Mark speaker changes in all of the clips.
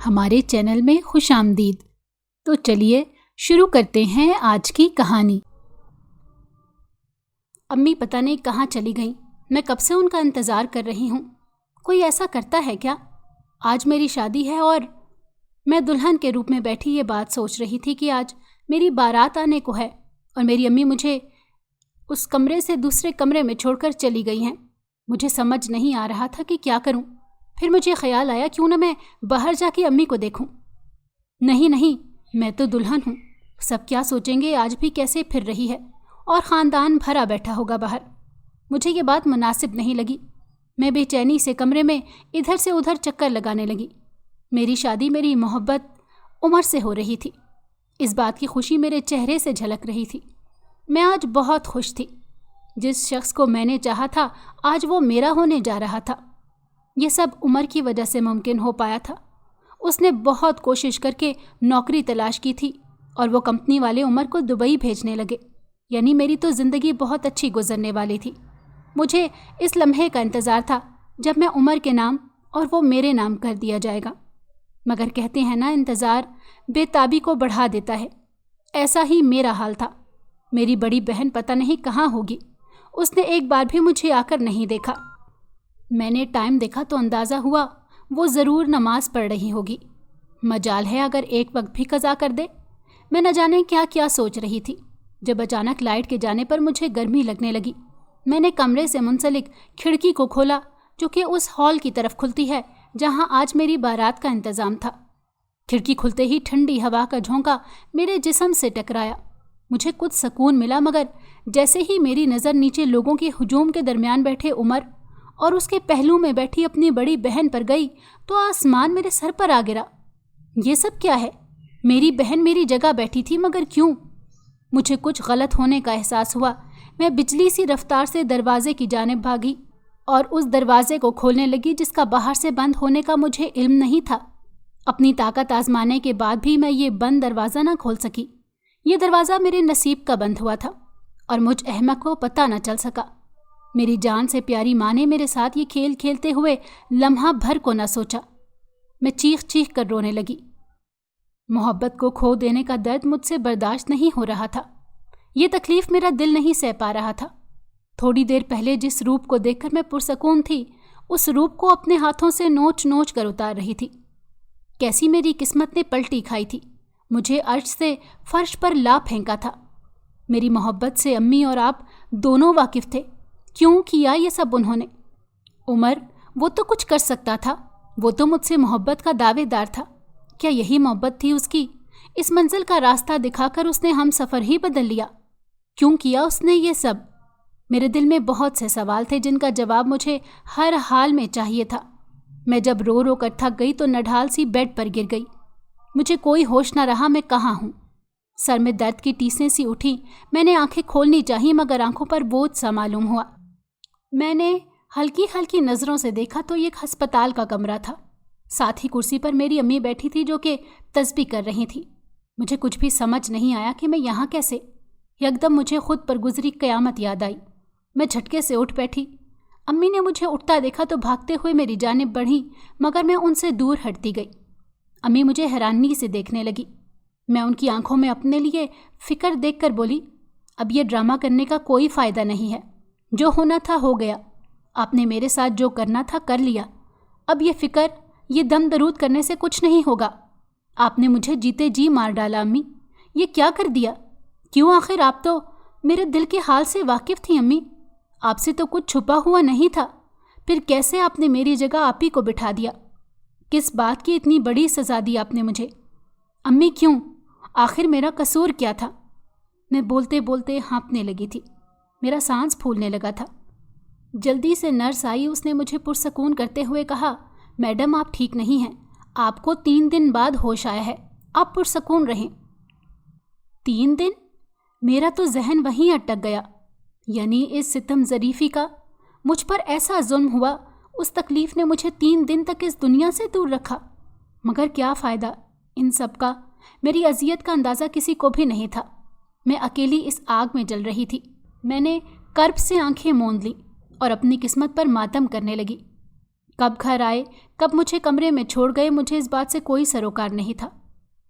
Speaker 1: ہمارے چینل میں خوش آمدید۔ تو چلیے شروع کرتے ہیں آج کی کہانی۔ امی پتہ نہیں کہاں چلی گئیں، میں کب سے ان کا انتظار کر رہی ہوں۔ کوئی ایسا کرتا ہے کیا؟ آج میری شادی ہے اور میں دلہن کے روپ میں بیٹھی یہ بات سوچ رہی تھی کہ آج میری بارات آنے کو ہے اور میری امی مجھے اس کمرے سے دوسرے کمرے میں چھوڑ کر چلی گئی ہیں۔ مجھے سمجھ نہیں آ رہا تھا کہ کیا کروں۔ پھر مجھے خیال آیا کیوں نہ میں باہر جا کے امی کو دیکھوں۔ نہیں، میں تو دلہن ہوں، سب کیا سوچیں گے، آج بھی کیسے پھر رہی ہے اور خاندان بھرا بیٹھا ہوگا باہر۔ مجھے یہ بات مناسب نہیں لگی۔ میں بے چینی سے کمرے میں ادھر سے ادھر چکر لگانے لگی۔ میری شادی میری محبت عمر سے ہو رہی تھی، اس بات کی خوشی میرے چہرے سے جھلک رہی تھی۔ میں آج بہت خوش تھی۔ جس شخص کو میں نے چاہا تھا آج وہ میرا ہونے جا رہا تھا۔ یہ سب عمر کی وجہ سے ممکن ہو پایا تھا۔ اس نے بہت کوشش کر کے نوکری تلاش کی تھی اور وہ کمپنی والے عمر کو دبئی بھیجنے لگے، یعنی میری تو زندگی بہت اچھی گزرنے والی تھی۔ مجھے اس لمحے کا انتظار تھا جب میں عمر کے نام اور وہ میرے نام کر دیا جائے گا۔ مگر کہتے ہیں نا، انتظار بے تابی کو بڑھا دیتا ہے۔ ایسا ہی میرا حال تھا۔ میری بڑی بہن پتہ نہیں کہاں ہوگی، اس نے ایک بار بھی مجھے آ کر نہیں دیکھا۔ میں نے ٹائم دیکھا تو اندازہ ہوا وہ ضرور نماز پڑھ رہی ہوگی۔ مجال ہے اگر ایک وقت بھی قضا کر دے۔ میں نہ جانے کیا کیا سوچ رہی تھی جب اچانک لائٹ کے جانے پر مجھے گرمی لگنے لگی۔ میں نے کمرے سے منسلک کھڑکی کو کھولا جو کہ اس ہال کی طرف کھلتی ہے جہاں آج میری بارات کا انتظام تھا۔ کھڑکی کھلتے ہی ٹھنڈی ہوا کا جھونکا میرے جسم سے ٹکرایا۔ مجھے کچھ سکون ملا، مگر جیسے ہی میری نظر نیچے لوگوں کے ہجوم کے درمیان بیٹھے عمر اور اس کے پہلو میں بیٹھی اپنی بڑی بہن پر گئی تو آسمان میرے سر پر آ گرا۔ یہ سب کیا ہے؟ میری بہن میری جگہ بیٹھی تھی، مگر کیوں؟ مجھے کچھ غلط ہونے کا احساس ہوا۔ میں بجلی سی رفتار سے دروازے کی جانب بھاگی اور اس دروازے کو کھولنے لگی جس کا باہر سے بند ہونے کا مجھے علم نہیں تھا۔ اپنی طاقت آزمانے کے بعد بھی میں یہ بند دروازہ نہ کھول سکی۔ یہ دروازہ میرے نصیب کا بند ہوا تھا اور مجھ احمق کو پتہ نہ چل سکا۔ میری جان سے پیاری ماں نے میرے ساتھ یہ کھیل کھیلتے ہوئے لمحہ بھر کو نہ سوچا۔ میں چیخ چیخ کر رونے لگی۔ محبت کو کھو دینے کا درد مجھ سے برداشت نہیں ہو رہا تھا۔ یہ تکلیف میرا دل نہیں سہ پا رہا تھا۔ تھوڑی دیر پہلے جس روپ کو دیکھ کر میں پرسکون تھی، اس روپ کو اپنے ہاتھوں سے نوچ نوچ کر اتار رہی تھی۔ کیسی میری قسمت نے پلٹی کھائی تھی، مجھے عرش سے فرش پر لا پھینکا تھا۔ میری محبت سے امی اور آپ دونوں واقف تھے۔ کیوں کیا یہ سب انہوں نے؟ عمر، وہ تو کچھ کر سکتا تھا، وہ تو مجھ سے محبت کا دعوے دار تھا۔ کیا یہی محبت تھی اس کی؟ اس منزل کا راستہ دکھا کر اس نے ہم سفر ہی بدل لیا۔ کیوں کیا اس نے یہ سب؟ میرے دل میں بہت سے سوال تھے جن کا جواب مجھے ہر حال میں چاہیے تھا۔ میں جب رو رو کر تھک گئی تو نڈھال سی بیڈ پر گر گئی۔ مجھے کوئی ہوش نہ رہا میں کہاں ہوں۔ سر میں درد کی ٹیسیں سی اٹھی۔ میں نے آنکھیں کھولنی چاہی مگر آنکھوں پر بوجھ سا معلوم ہوا۔ میں نے ہلکی ہلکی نظروں سے دیکھا تو یہ ایک ہسپتال کا کمرہ تھا۔ ساتھ ہی کرسی پر میری امی بیٹھی تھی جو کہ تسبیح کر رہی تھی۔ مجھے کچھ بھی سمجھ نہیں آیا کہ میں یہاں کیسے؟ یکدم مجھے خود پر گزری قیامت یاد آئی۔ میں جھٹکے سے اٹھ بیٹھی۔ امی نے مجھے اٹھتا دیکھا تو بھاگتے ہوئے میری جانب بڑھی، مگر میں ان سے دور ہٹتی گئی۔ امی مجھے حیرانی سے دیکھنے لگی۔ میں ان کی آنکھوں میں اپنے لیے فکر دیکھ کر بولی، اب یہ ڈرامہ کرنے کا کوئی فائدہ نہیں ہے۔ جو ہونا تھا ہو گیا۔ آپ نے میرے ساتھ جو کرنا تھا کر لیا۔ اب یہ فکر، یہ دم درود کرنے سے کچھ نہیں ہوگا۔ آپ نے مجھے جیتے جی مار ڈالا امی۔ یہ کیا کر دیا؟ کیوں؟ آخر آپ تو میرے دل کے حال سے واقف تھیں امی۔ آپ سے تو کچھ چھپا ہوا نہیں تھا، پھر کیسے آپ نے میری جگہ آپ ہی کو بٹھا دیا؟ کس بات کی اتنی بڑی سزا دی آپ نے مجھے؟ امی کیوں؟ آخر میرا قصور کیا تھا؟ میں بولتے بولتے ہانپنے لگی تھی، میرا سانس پھولنے لگا تھا۔ جلدی سے نرس آئی، اس نے مجھے پرسکون کرتے ہوئے کہا، میڈم آپ ٹھیک نہیں ہیں، آپ کو 3 دن بعد ہوش آیا ہے، آپ پرسکون رہیں۔ 3 دن؟ میرا تو ذہن وہیں اٹک گیا۔ یعنی اس ستم ظریفی کا مجھ پر ایسا ظلم ہوا، اس تکلیف نے مجھے 3 دن تک اس دنیا سے دور رکھا۔ مگر کیا فائدہ ان سب کا؟ میری اذیت کا اندازہ کسی کو بھی نہیں تھا۔ میں اکیلی اس آگ میں جل رہی تھی۔ میں نے کرب سے آنکھیں موند لیں اور اپنی قسمت پر ماتم کرنے لگی۔ कब घर आए, कब मुझे कमरे में छोड़ गए, मुझे इस बात से कोई सरोकार नहीं था।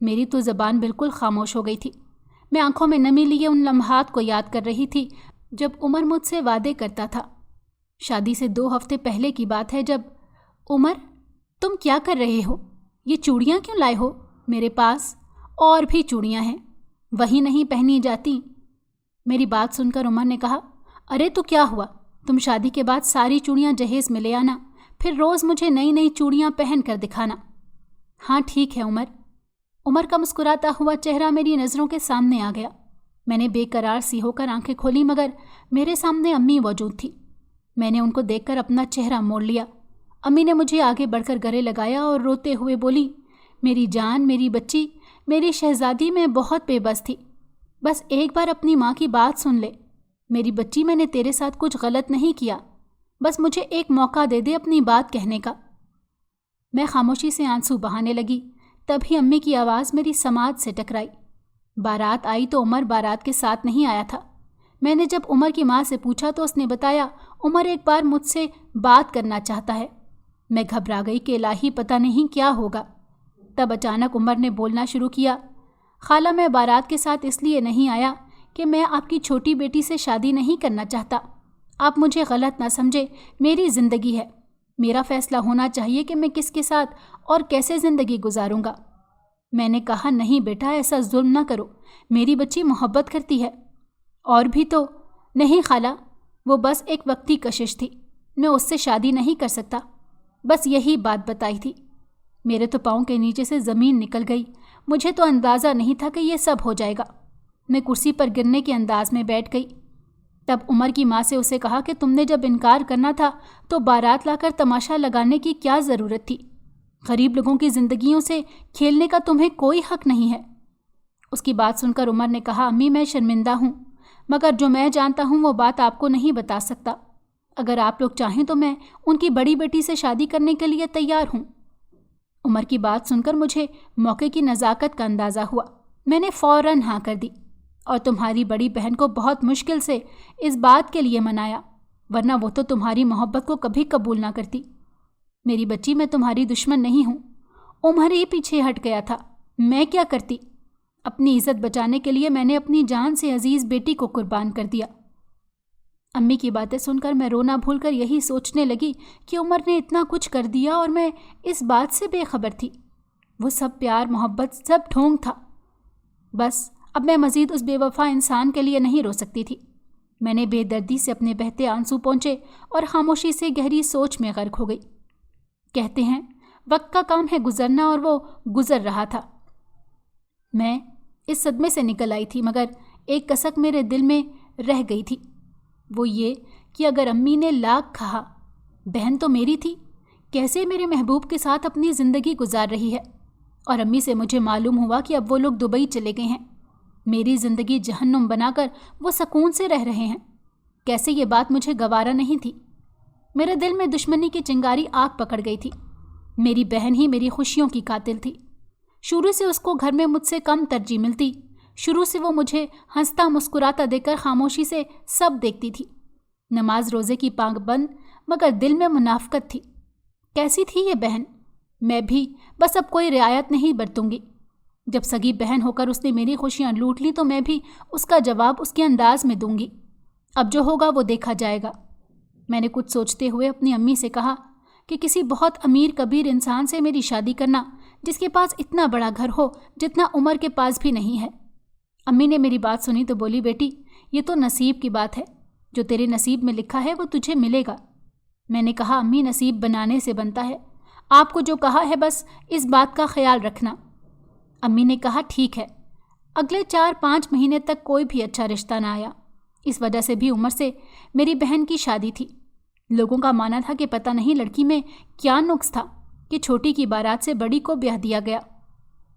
Speaker 1: मेरी तो ज़बान बिल्कुल खामोश हो गई थी। मैं आंखों में नमी लिए उन लम्हात को याद कर रही थी जब उमर मुझसे वादे करता था। शादी से 2 हफ्ते पहले की बात है जब, उमर तुम क्या कर रहे हो? ये चूड़ियाँ क्यों लाए हो? मेरे पास और भी चूड़ियाँ हैं, वही नहीं पहनी जाती। मेरी बात सुनकर उमर ने कहा, अरे तो क्या हुआ, तुम शादी के बाद सारी चूड़ियाँ जहेज में ले आना, फिर रोज़ मुझे नई नई चूड़ियाँ पहन कर दिखाना। हाँ ठीक है उमर। उमर का मुस्कुराता हुआ चेहरा मेरी नज़रों के सामने आ गया। मैंने बेकरार सी होकर आंखें खोली मगर मेरे सामने अम्मी मौजूद थी। मैंने उनको देखकर अपना चेहरा मोड़ लिया। अम्मी ने मुझे आगे बढ़कर गले लगाया और रोते हुए बोली, मेरी जान, मेरी बच्ची, मेरी शहजादी, मैं बहुत बेबस थी। बस एक बार अपनी माँ की बात सुन ले। मेरी बच्ची, मैंने तेरे साथ कुछ गलत नहीं किया, बस मुझे एक मौका दे दे अपनी बात कहने का। मैं खामोशी से आंसू बहाने लगी। तभी अम्मी की आवाज़ मेरी समाज से टकराई। बारात आई तो उमर बारात के साथ नहीं आया था। मैंने जब उमर की माँ से पूछा तो उसने बताया, उमर एक बार मुझसे बात करना चाहता है। मैं घबरा गई कि इलाही पता नहीं क्या होगा। तब अचानक उमर ने बोलना शुरू किया, खाला, मैं बारात के साथ इसलिए नहीं आया कि मैं आपकी छोटी बेटी से शादी नहीं करना चाहता। आप मुझे गलत ना समझे, मेरी ज़िंदगी है, मेरा फ़ैसला होना चाहिए कि मैं किसके साथ और कैसे ज़िंदगी गुजारूंगा। मैंने कहा, नहीं बेटा, ऐसा जुल्म ना करो, मेरी बच्ची मोहब्बत करती है। और भी तो। नहीं खाला, वो बस एक वक्ती कशिश थी, मैं उससे शादी नहीं कर सकता, बस यही बात बताई थी। मेरे तो पाँव के नीचे से ज़मीन निकल गई। मुझे तो अंदाज़ा नहीं था कि ये सब हो जाएगा। मैं कुर्सी पर गिरने के अंदाज में बैठ गई। तब उमर की माँ से उसे कहा कि तुमने जब इनकार करना था तो बारात लाकर तमाशा लगाने की क्या ज़रूरत थी? गरीब लोगों की ज़िंदगियों से खेलने का तुम्हें कोई हक नहीं है। उसकी बात सुनकर उमर ने कहा, अम्मी, मैं शर्मिंदा हूँ, मगर जो मैं जानता हूँ वो बात आपको नहीं बता सकता। अगर आप लोग चाहें तो मैं उनकी बड़ी बेटी से शादी करने के लिए तैयार हूँ। उमर की बात सुनकर मुझे मौके की नज़ाकत का अंदाज़ा हुआ। मैंने फ़ौरन हाँ कर दी और तुम्हारी बड़ी बहन को बहुत मुश्किल से इस बात के लिए मनाया, वरना वो तो तुम्हारी मोहब्बत को कभी कबूल ना करती। मेरी बच्ची, मैं तुम्हारी दुश्मन नहीं हूँ। उमर ही पीछे हट गया था। मैं क्या करती? अपनी इज़्ज़त बचाने के लिए मैंने अपनी जान से अजीज़ बेटी को कुर्बान कर दिया। अम्मी की बातें सुनकर मैं रोना भूलकर यही सोचने लगी कि उमर ने इतना कुछ कर दिया और मैं इस बात से बेखबर थी। वो सब प्यार, मोहब्बत, सब ढोंग था। बस अब मैं मज़ीद उस बेवफा इंसान के लिए नहीं रो सकती थी। मैंने बेदर्दी से अपने बहते आंसू पोंछे और खामोशी से गहरी सोच में गर्क हो गई। कहते हैं वक्त का काम है गुजरना, और वो गुजर रहा था। मैं इस सदमे से निकल आई थी, मगर एक कसक मेरे दिल में रह गई थी। वो ये कि अगर अम्मी ने लाख कहा, बहन तो मेरी थी, कैसे मेरे महबूब के साथ अपनी ज़िंदगी गुजार रही है। और अम्मी से मुझे मालूम हुआ कि अब वो लोग दुबई चले गए हैं। मेरी ज़िंदगी जहन्नुम बनाकर वो सुकून से रह रहे हैं। कैसे ये बात मुझे गवारा नहीं थी। मेरे दिल में दुश्मनी की चिंगारी आग पकड़ गई थी। मेरी बहन ही मेरी खुशियों की कातिल थी। शुरू से उसको घर में मुझसे कम तरजीह मिलती। शुरू से वो मुझे हंसता मुस्कुराता देकर खामोशी से सब देखती थी। नमाज रोज़े की पाक बंद, मगर दिल में मुनाफकत थी। कैसी थी ये बहन? मैं भी बस अब कोई रियायत नहीं बरतूंगी। जब सगी बहन होकर उसने मेरी खुशियाँ लूट ली तो मैं भी उसका जवाब उसके अंदाज में दूंगी। अब जो होगा वो देखा जाएगा। मैंने कुछ सोचते हुए अपनी अम्मी से कहा कि किसी बहुत अमीर कबीर इंसान से मेरी शादी करना, जिसके पास इतना बड़ा घर हो जितना उमर के पास भी नहीं है। अम्मी ने मेरी बात सुनी तो बोली, बेटी, ये तो नसीब की बात है, जो तेरे नसीब में लिखा है वो तुझे मिलेगा। मैंने कहा, अम्मी, नसीब बनाने से बनता है, आपको जो कहा है बस इस बात का ख्याल रखना। अम्मी ने कहा, ठीक है। अगले 4-5 महीने तक कोई भी अच्छा रिश्ता ना आया। इस वजह से भी उमर से मेरी बहन की शादी थी। लोगों का मानना था कि पता नहीं लड़की में क्या नुक्स था कि छोटी की बारात से बड़ी को ब्याह दिया गया।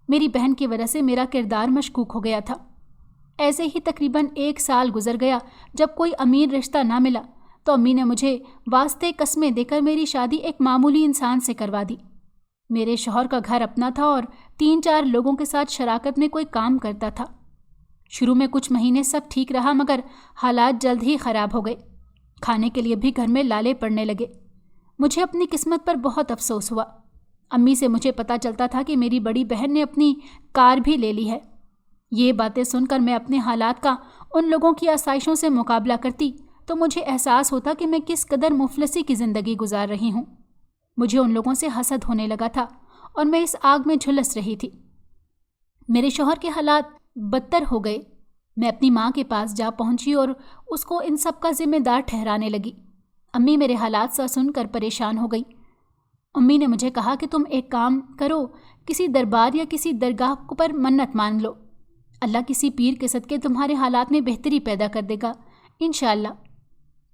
Speaker 1: मेरी बहन की वजह से मेरा किरदार मशकूक हो गया था। ऐसे ही तकरीबन 1 साल गुजर गया। जब कोई अमीर रिश्ता ना मिला तो अम्मी ने मुझे वास्ते कस्में देकर मेरी शादी एक मामूली इंसान से करवा दी। मेरे शौहर का घर अपना था और 3-4 लोगों के साथ शराकत में कोई काम करता था। शुरू में कुछ महीने सब ठीक रहा, मगर हालात जल्द ही ख़राब हो गए। खाने के लिए भी घर में लाले पड़ने लगे। मुझे अपनी किस्मत पर बहुत अफसोस हुआ। अम्मी से मुझे पता चलता था कि मेरी बड़ी बहन ने अपनी कार भी ले ली है। ये बातें सुनकर मैं अपने हालात का उन लोगों की आसाइशों से मुकाबला करती तो मुझे एहसास होता कि मैं किस कदर मुफलिसी की ज़िंदगी गुजार रही हूँ। मुझे उन लोगों से हसद होने लगा था और मैं इस आग में झुलस रही थी। मेरे शौहर के हालात बदतर हो गए। मैं अपनी माँ के पास जा पहुँची और उसको इन सब का जिम्मेदार ठहराने लगी। अम्मी मेरे हालात सा सुनकर परेशान हो गई। अम्मी ने मुझे कहा कि तुम एक काम करो, किसी दरबार या किसी दरगाह पर मन्नत मान लो। अल्लाह किसी पीर के सदके तुम्हारे हालात में बेहतरी पैदा कर देगा इंशाअल्लाह।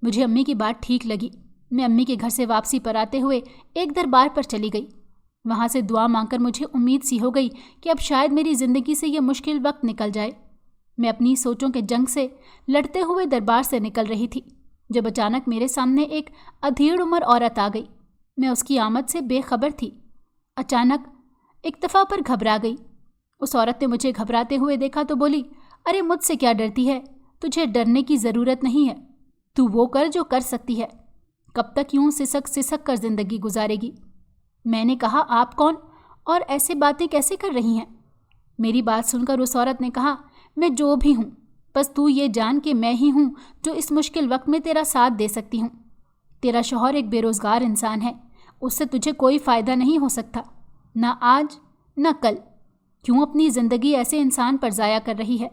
Speaker 1: मुझे अम्मी की बात ठीक लगी। मैं अम्मी के घर से वापसी पर आते हुए एक दरबार पर चली गई। वहाँ से दुआ मांगकर मुझे उम्मीद सी हो गई कि अब शायद मेरी ज़िंदगी से यह मुश्किल वक्त निकल जाए। मैं अपनी सोचों के जंग से लड़ते हुए दरबार से निकल रही थी जब अचानक मेरे सामने एक अधेड़ उम्र औरत आ गई। मैं उसकी आमद से बेखबर थी। अचानक एक दफ़ा पर घबरा गई। उस औरत ने मुझे घबराते हुए देखा तो बोली, अरे मुझसे क्या डरती है? तुझे डरने की ज़रूरत नहीं है। तू वो कर जो कर सकती है। कब तक यूं सिसक सिसक कर ज़िंदगी गुजारेगी? मैंने कहा, आप कौन और ऐसे बातें कैसे कर रही हैं? मेरी बात सुनकर उस औरत ने कहा, मैं जो भी हूँ, बस तू ये जान कि मैं ही हूँ जो इस मुश्किल वक्त में तेरा साथ दे सकती हूँ। तेरा शौहर एक बेरोज़गार इंसान है, उससे तुझे कोई फ़ायदा नहीं हो सकता, ना आज ना कल। क्यों अपनी ज़िंदगी ऐसे इंसान पर ज़ाया कर रही है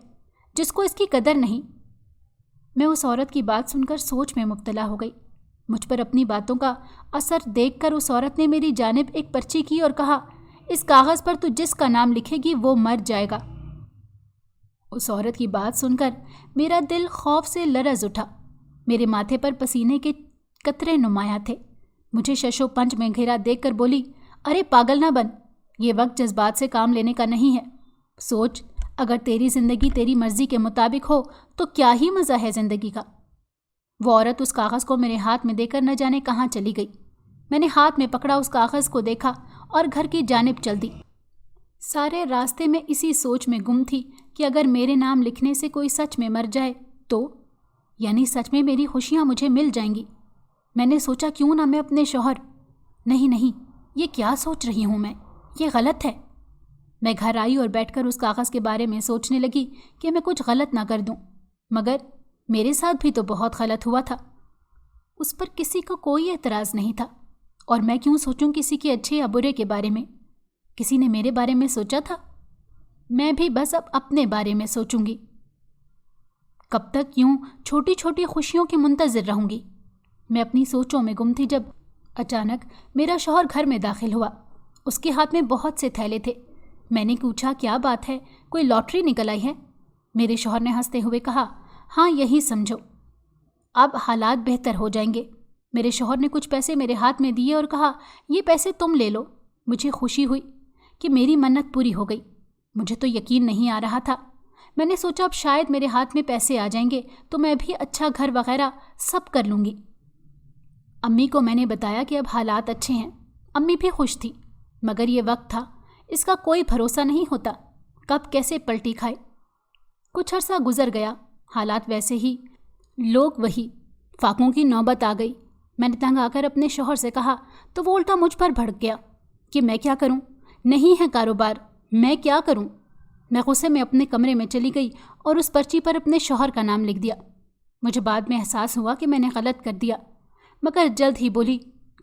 Speaker 1: जिसको इसकी कदर नहीं? मैं उस औरत की बात सुनकर सोच में मुब्तला हो गई। मुझ पर अपनी बातों का असर देखकर उस औरत ने मेरी जानिब एक पर्ची की और कहा, इस कागज़ पर तू जिसका नाम लिखेगी वो मर जाएगा। उस औरत की बात सुनकर मेरा दिल खौफ से लरज़ उठा। मेरे माथे पर पसीने के कतरे नुमाया थे। मुझे शशो पंच में घेरा देखकर बोली, अरे पागल ना बन, ये वक्त जज्बात से काम लेने का नहीं है। सोच, अगर तेरी ज़िंदगी तेरी मर्ज़ी के मुताबिक हो तो क्या ही मज़ा है ज़िंदगी का। वो औरत उस कागज़ को मेरे हाथ में देकर न जाने कहाँ चली गई। मैंने हाथ में पकड़ा उस कागज़ को देखा और घर की जानिब चल दी। सारे रास्ते में इसी सोच में गुम थी कि अगर मेरे नाम लिखने से कोई सच में मर जाए तो, यानी सच में मेरी खुशियाँ मुझे मिल जाएंगी। मैंने सोचा, क्यों ना मैं अपने शौहर, नहीं, ये क्या सोच रही हूँ मैं, ये गलत है। मैं घर आई और बैठकर उस कागज़ के बारे में सोचने लगी कि मैं कुछ गलत ना कर दूँ, मगर मेरे साथ भी तो बहुत गलत हुआ था। उस पर किसी को कोई एतराज़ नहीं था और मैं क्यों सोचूं किसी के अच्छे या बुरे के बारे में। किसी ने मेरे बारे में सोचा था, मैं भी बस अब अपने बारे में सोचूंगी। कब तक यूं छोटी छोटी खुशियों की मुंतज़िर रहूंगी? मैं अपनी सोचों में गुम थी जब अचानक मेरा शौहर घर में दाखिल हुआ। उसके हाथ में बहुत से थैले थे। मैंने पूछा, क्या बात है, कोई लॉटरी निकल आई है? मेरे शौहर ने हंसते हुए कहा, हाँ यही समझो, अब हालात बेहतर हो जाएंगे। मेरे शौहर ने कुछ पैसे मेरे हाथ में दिए और कहा, ये पैसे तुम ले लो। मुझे खुशी हुई कि मेरी मन्नत पूरी हो गई। मुझे तो यकीन नहीं आ रहा था। मैंने सोचा अब शायद मेरे हाथ में पैसे आ जाएंगे तो मैं भी अच्छा घर वगैरह सब कर लूँगी। अम्मी को मैंने बताया कि अब हालात अच्छे हैं। अम्मी भी खुश थी, मगर ये वक्त था, इसका कोई भरोसा नहीं होता, कब कैसे पलटी खाए। कुछ अरसा गुजर गया, हालात वैसे ही, लोग वही। फाकों की नौबत आ गई। मैंने तंग आकर अपने शौहर से कहा तो वो उल्टा मुझ पर भड़क गया कि मैं क्या करूं, नहीं है कारोबार, मैं क्या करूं। मैं गुस्से में अपने कमरे में चली गई और उस पर्ची पर अपने शौहर का नाम लिख दिया। मुझे बाद में एहसास हुआ कि मैंने गलत कर दिया, मगर जल्द ही बोली,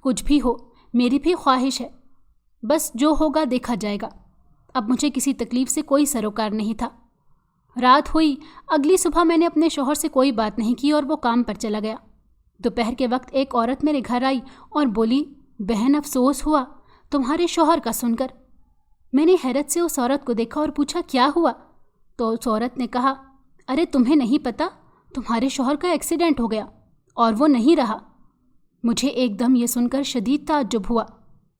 Speaker 1: कुछ भी हो, मेरी भी ख्वाहिश है, बस जो होगा देखा जाएगा। अब मुझे किसी तकलीफ़ से कोई सरोकार नहीं था। रात हुई। अगली सुबह मैंने अपने शौहर से कोई बात नहीं की और वो काम पर चला गया। दोपहर के वक्त एक औरत मेरे घर आई और बोली, बहन अफसोस हुआ तुम्हारे शौहर का सुनकर। मैंने हैरत से उस औरत को देखा और पूछा, क्या हुआ? तो उस औरत ने कहा, अरे तुम्हें नहीं पता, तुम्हारे शौहर का एक्सीडेंट हो गया और वो नहीं रहा। मुझे एकदम ये सुनकर शदीद ताज्जुब हुआ,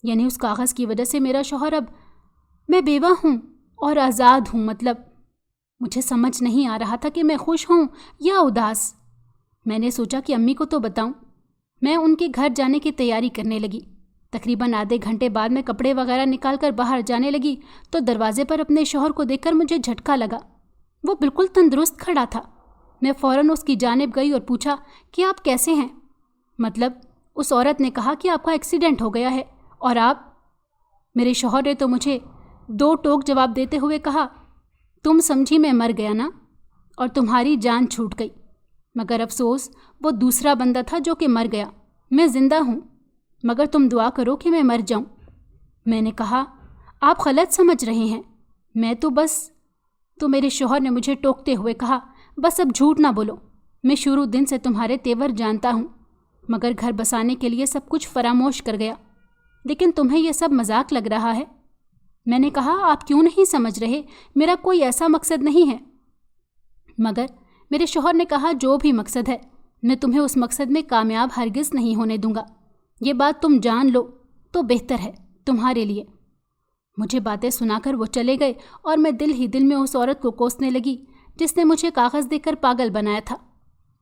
Speaker 1: यानी उस कागज़ की वजह से मेरा शौहर, अब मैं बेवा हूँ और आज़ाद हूँ। मतलब मुझे समझ नहीं आ रहा था कि मैं खुश हूँ या उदास। मैंने सोचा कि अम्मी को तो बताऊं। मैं उनके घर जाने की तैयारी करने लगी। तकरीबन आधे घंटे बाद मैं कपड़े वगैरह निकाल कर बाहर जाने लगी तो दरवाजे पर अपने शौहर को देखकर मुझे झटका लगा। वो बिल्कुल तंदुरुस्त खड़ा था। मैं फ़ौरन उसकी जानिब गई और पूछा कि आप कैसे हैं? मतलब उस औरत ने कहा कि आपका एक्सीडेंट हो गया है और आप। मेरे शौहर ने तो मुझे 2 टोक जवाब देते हुए कहा, तुम समझी मैं मर गया ना, और तुम्हारी जान छूट गई। मगर अफसोस वो दूसरा बंदा था जो कि मर गया। मैं ज़िंदा हूँ, मगर तुम दुआ करो कि मैं मर जाऊँ। मैंने कहा, आप गलत समझ रहे हैं, मैं तो बस। तो मेरे शौहर ने मुझे टोकते हुए कहा, बस अब झूठ ना बोलो, मैं शुरू दिन से तुम्हारे तेवर जानता हूँ, मगर घर बसाने के लिए सब कुछ फरामोश कर गया। लेकिन तुम्हें यह सब मजाक लग रहा है। मैंने कहा, आप क्यों नहीं समझ रहे, मेरा कोई ऐसा मकसद नहीं है। मगर मेरे शौहर ने कहा, जो भी मकसद है, मैं तुम्हें उस मकसद में कामयाब हरगिज़ नहीं होने दूंगा। ये बात तुम जान लो तो बेहतर है तुम्हारे लिए। मुझे बातें सुनाकर वो चले गए और मैं दिल ही दिल में उस औरत को कोसने लगी जिसने मुझे कागज़ देकर पागल बनाया था।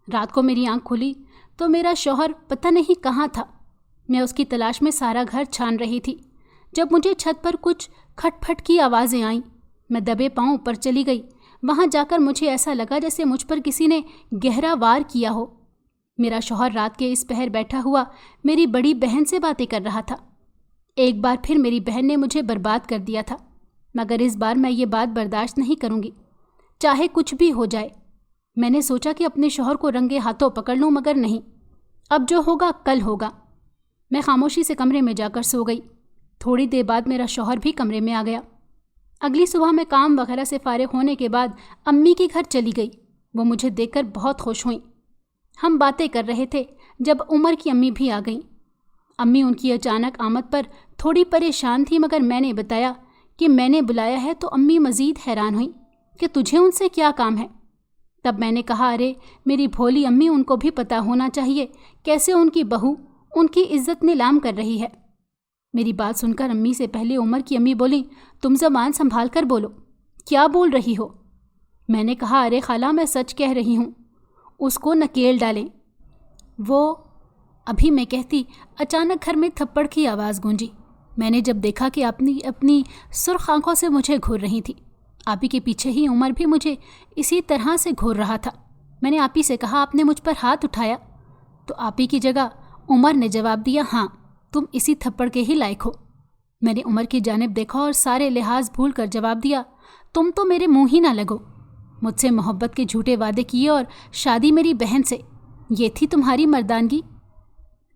Speaker 1: रात को मेरी आंख खुली तो मेरा शौहर पता नहीं कहाँ था। मैं उसकी तलाश में सारा घर छान रही थी। जब मुझे छत पर कुछ खटपट की आवाज़ें आईं, मैं दबे पांव ऊपर चली गई। वहाँ जाकर मुझे ऐसा लगा जैसे मुझ पर किसी ने गहरा वार किया हो। मेरा शौहर रात के इस पहर बैठा हुआ मेरी बड़ी बहन से बातें कर रहा था। एक बार फिर मेरी बहन ने मुझे बर्बाद कर दिया था, मगर इस बार मैं ये बात बर्दाश्त नहीं करूँगी, चाहे कुछ भी हो जाए। मैंने सोचा कि अपने शौहर को रंगे हाथों पकड़ लूँ, मगर नहीं, अब जो होगा कल होगा। मैं खामोशी से कमरे में जाकर सो गई। थोड़ी देर बाद मेरा शौहर भी कमरे में आ गया। अगली सुबह मैं काम वगैरह से फारिग होने के बाद अम्मी के घर चली गई। वो मुझे देखकर बहुत खुश हुई। हम बातें कर रहे थे जब उमर की अम्मी भी आ गईं। अम्मी उनकी अचानक आमद पर थोड़ी परेशान थी, मगर मैंने बताया कि मैंने बुलाया है तो अम्मी मज़ीद हैरान हुई कि तुझे उनसे क्या काम है। तब मैंने कहा, अरे मेरी भोली अम्मी, उनको भी पता होना चाहिए कैसे उनकी बहू उनकी इज्जत नीलाम कर रही है। मेरी बात सुनकर अम्मी से पहले उमर की अम्मी बोली, तुम ज़बान संभाल कर बोलो, क्या बोल रही हो। मैंने कहा, अरे खाला, मैं सच कह रही हूँ, उसको नकेल डालें। वो अभी मैं कहती, अचानक घर में थप्पड़ की आवाज़ गूंजी। मैंने जब देखा कि अपनी सुर्ख आंखों से मुझे घूर रही थी। आपी के पीछे ही उमर भी मुझे इसी तरह से घूर रहा था। मैंने आपी से कहा, आपने मुझ पर हाथ उठाया? तो आपी की जगह उमर ने जवाब दिया, हाँ, तुम इसी थप्पड़ के ही लायक हो। मैंने उमर की जानिब देखा और सारे लिहाज भूल कर जवाब दिया, तुम तो मेरे मुँह ही ना लगो। मुझसे मोहब्बत के झूठे वादे किए और शादी मेरी बहन से, ये थी तुम्हारी मर्दानगी।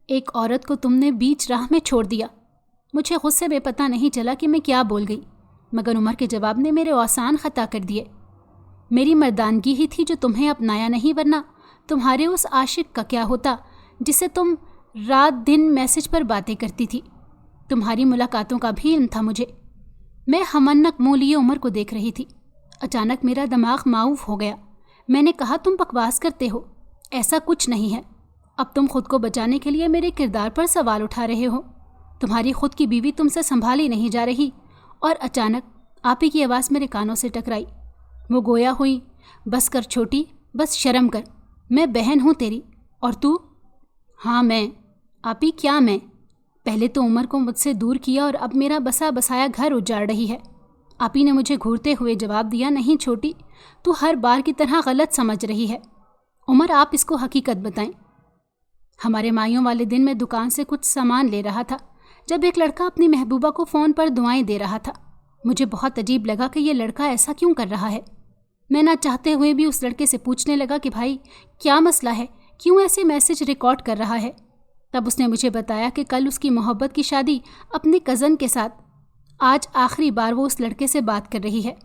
Speaker 1: एक औरत को तुमने बीच राह में छोड़ दिया। मुझे गुस्से में पता नहीं चला कि मैं क्या बोल गई, मगर उमर के जवाब ने मेरे आसान ख़ता कर दिए। मेरी मर्दानगी ही थी जो तुम्हें अपनाया नहीं, वरना तुम्हारे उस आशिक का क्या होता जिसे तुम रात दिन मैसेज पर बातें करती थी। तुम्हारी मुलाकातों का भी इल्म था मुझे। मैं हमन्नक मुँह लिए उमर को देख रही थी। अचानक मेरा दिमाग माऊफ हो गया। मैंने कहा, तुम बकवास करते हो, ऐसा कुछ नहीं है। अब तुम खुद को बचाने के लिए मेरे किरदार पर सवाल उठा रहे हो। तुम्हारी खुद की बीवी तुमसे संभाली नहीं जा रही। और अचानक आपी की आवाज़ मेरे कानों से टकराई। वो गोया हुई, बस कर छोटी, बस शर्म कर, मैं बहन हूँ तेरी, और तू? हाँ मैं। आपी क्या मैं? पहले तो उमर को मुझसे दूर किया और अब मेरा बसा बसाया घर उजाड़ रही है। आपी ने मुझे घूरते हुए जवाब दिया, नहीं छोटी, तू हर बार की तरह गलत समझ रही है। उमर, आप इसको हकीकत बताएं। हमारे माइयों वाले दिन मैं दुकान से कुछ सामान ले रहा था जब एक लड़का अपनी महबूबा को फ़ोन पर दुआएं दे रहा था। मुझे बहुत अजीब लगा कि ये लड़का ऐसा क्यों कर रहा है। मैं ना चाहते हुए भी उस लड़के से पूछने लगा कि भाई क्या मसला है, क्यों ऐसे मैसेज रिकॉर्ड कर रहा है। तब उसने मुझे बताया कि कल उसकी मोहब्बत की शादी अपनी कज़न के साथ, आज आखिरी बार वो उस लड़के से बात कर रही है।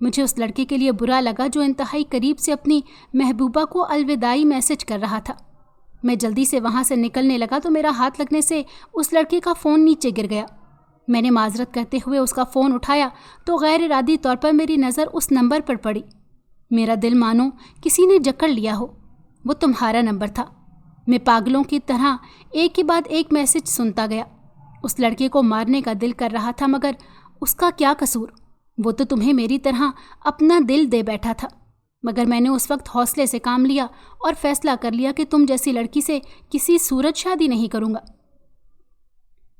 Speaker 1: मुझे उस लड़के के लिए बुरा लगा जो इंतहाई करीब से अपनी महबूबा को अलविदाई मैसेज कर रहा था। मैं जल्दी से वहाँ से निकलने लगा तो मेरा हाथ लगने से उस लड़के का फ़ोन नीचे गिर गया। मैंने माजरत करते हुए उसका फ़ोन उठाया तो गैर इरादी तौर पर मेरी नज़र उस नंबर पर पड़ी। मेरा दिल मानो किसी ने जकड़ लिया हो। वो तुम्हारा नंबर था। मैं पागलों की तरह एक के बाद एक मैसेज सुनता गया। उस लड़के को मारने का दिल कर रहा था, मगर उसका क्या कसूर? वो तो तुम्हें मेरी तरह अपना दिल दे बैठा था। मगर मैंने उस वक्त हौसले से काम लिया और फैसला कर लिया कि तुम जैसी लड़की से किसी सूरत शादी नहीं करूँगा।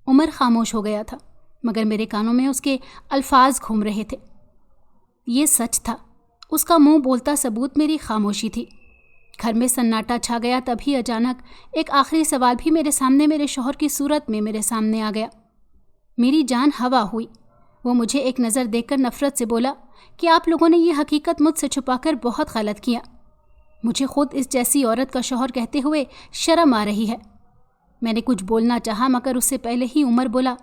Speaker 1: उमर खामोश हो गया था, मगर मेरे कानों में उसके अल्फाज घूम रहे थे। ये सच था, उसका मुंह बोलता सबूत मेरी खामोशी थी। گھر میں سناٹا چھا گیا. تبھی اچانک ایک آخری سوال بھی میرے سامنے میرے شوہر کی صورت میں میرے سامنے آ گیا. میری جان ہوا ہوئی. وہ مجھے ایک نظر دیکھ کر نفرت سے بولا کہ آپ لوگوں نے یہ حقیقت مجھ سے چھپا کر بہت غلط کیا. مجھے خود اس جیسی عورت کا شوہر کہتے ہوئے شرم آ رہی ہے. میں نے کچھ بولنا چاہا مگر اس سے پہلے ہی عمر بولا،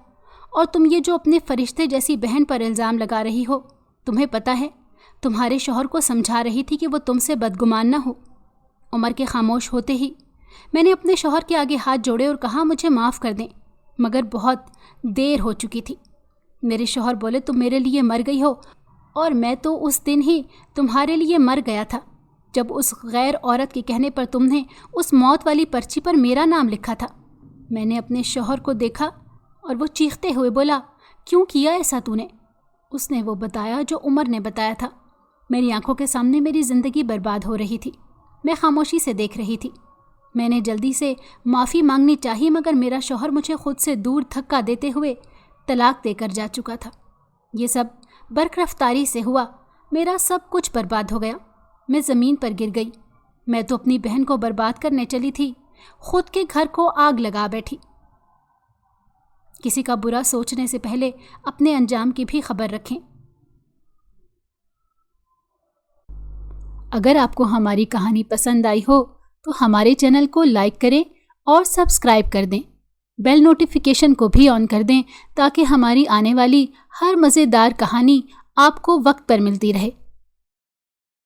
Speaker 1: اور تم یہ جو اپنے فرشتے جیسی بہن پر الزام لگا رہی ہو، تمہیں پتہ ہے تمہارے شوہر کو سمجھا رہی تھی کہ وہ تم سے بدگمان نہ ہو. عمر کے خاموش ہوتے ہی میں نے اپنے شوہر کے آگے ہاتھ جوڑے اور کہا مجھے معاف کر دیں، مگر بہت دیر ہو چکی تھی. میرے شوہر بولے تم میرے لیے مر گئی ہو، اور میں تو اس دن ہی تمہارے لیے مر گیا تھا جب اس غیر عورت کے کہنے پر تم نے اس موت والی پرچی پر میرا نام لکھا تھا. میں نے اپنے شوہر کو دیکھا اور وہ چیختے ہوئے بولا، کیوں کیا ایسا تو نے؟ اس نے وہ بتایا جو عمر نے بتایا تھا. میری آنکھوں کے سامنے میری زندگی برباد ہو رہی تھی. میں خاموشی سے دیکھ رہی تھی. میں نے جلدی سے معافی مانگنی چاہی مگر میرا شوہر مجھے خود سے دور دھکا دیتے ہوئے طلاق دے کر جا چکا تھا. یہ سب برق رفتاری سے ہوا. میرا سب کچھ برباد ہو گیا. میں زمین پر گر گئی. میں تو اپنی بہن کو برباد کرنے چلی تھی، خود کے گھر کو آگ لگا بیٹھی. کسی کا برا سوچنے سے پہلے اپنے انجام کی بھی خبر رکھیں. اگر آپ کو ہماری کہانی پسند آئی ہو تو ہمارے چینل کو لائک کریں اور سبسکرائب کر دیں. بیل نوٹیفیکیشن کو بھی آن کر دیں تاکہ ہماری آنے والی ہر مزیدار کہانی آپ کو وقت پر ملتی رہے.